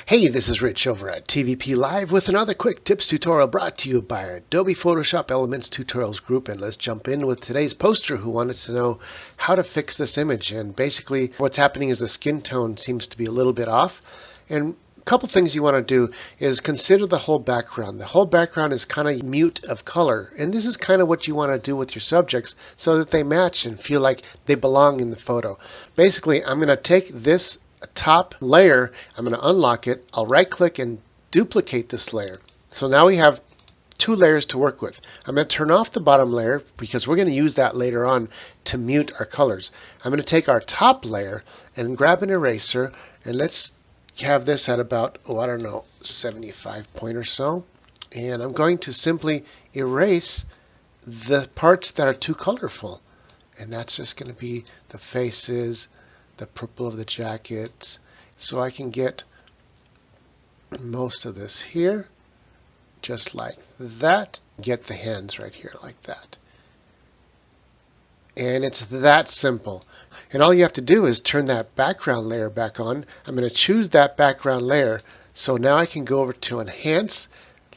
Hey, this is Rich over at TVP Live with another quick tips tutorial brought to you by our Adobe Photoshop Elements Tutorials group. And let's jump in with today's poster who wanted to know how to fix this image. And basically what's happening is the skin tone seems to be a little bit off. And a couple things you want to do is consider the whole background. The whole background is kind of mute of color. And this is kind of what you want to do with your subjects so that they match and feel like they belong in the photo. Basically, I'm going to take this top layer, I'm going to unlock it, I'll right click and duplicate this layer. So now we have two layers to work with. I'm going to turn off the bottom layer because we're going to use that later on to mute our colors. I'm going to take our top layer and grab an eraser and let's have this at about, 75 point or so. And I'm going to simply erase the parts that are too colorful. And that's just going to be the faces, the purple of the jacket, so I can get most of this here, just like that. Get the hands right here like that. And it's that simple. And all you have to do is turn that background layer back on. I'm going to choose that background layer, so now I can go over to Enhance,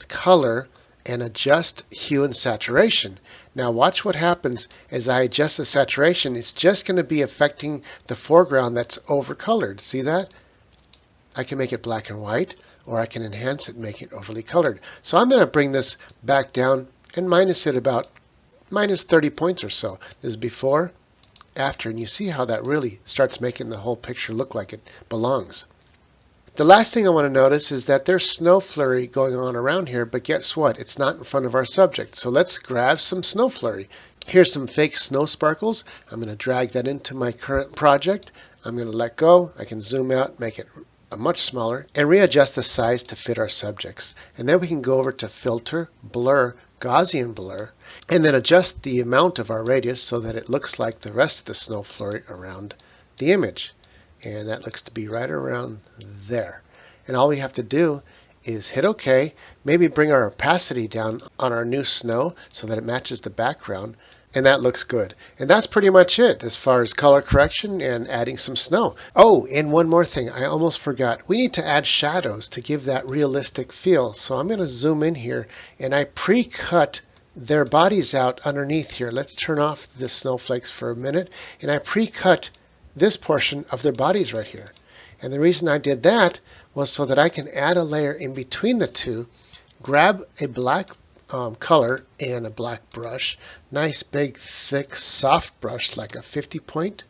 Color, and adjust hue and saturation. Now watch what happens as I adjust the saturation. It's just going to be affecting the foreground that's overcolored. See that? I can make it black and white, or I can enhance it and make it overly colored. So I'm going to bring this back down and minus it about minus 30 points or so. This is before, after, and you see how that really starts making the whole picture look like it belongs. The last thing I want to notice is that there's snow flurry going on around here, but guess what? It's not in front of our subject. So let's grab some snow flurry. Here's some fake snow sparkles. I'm going to drag that into my current project. I'm going to let go. I can zoom out, make it much smaller, and readjust the size to fit our subjects. And then we can go over to Filter, Blur, Gaussian Blur, and then adjust the amount of our radius so that it looks like the rest of the snow flurry around the image. And that looks to be right around there. And all we have to do is hit OK, maybe bring our opacity down on our new snow so that it matches the background, and that looks good. And that's pretty much it as far as color correction and adding some snow. Oh, and one more thing, I almost forgot. We need to add shadows to give that realistic feel. So I'm going to zoom in here, and I pre-cut their bodies out underneath here. Let's turn off the snowflakes for a minute, and I pre-cut this portion of their bodies right here. And the reason I did that was so that I can add a layer in between the two, grab a black color and a black brush, nice big thick soft brush like a 50 point,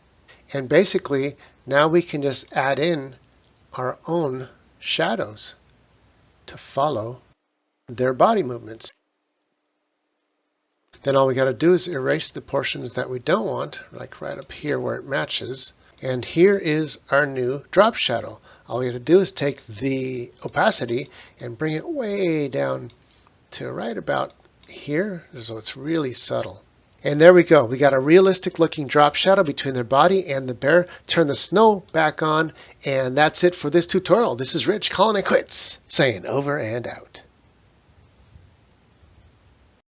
and basically now we can just add in our own shadows to follow their body movements. Then all we got to do is erase the portions that we don't want, like right up here where it matches. And here is our new drop shadow. All we have to do is take the opacity and bring it way down to right about here, so it's really subtle. And there we go. We got a realistic looking drop shadow between their body and the bear. Turn the snow back on, and that's it for this tutorial. This is Rich calling it quits, saying over and out.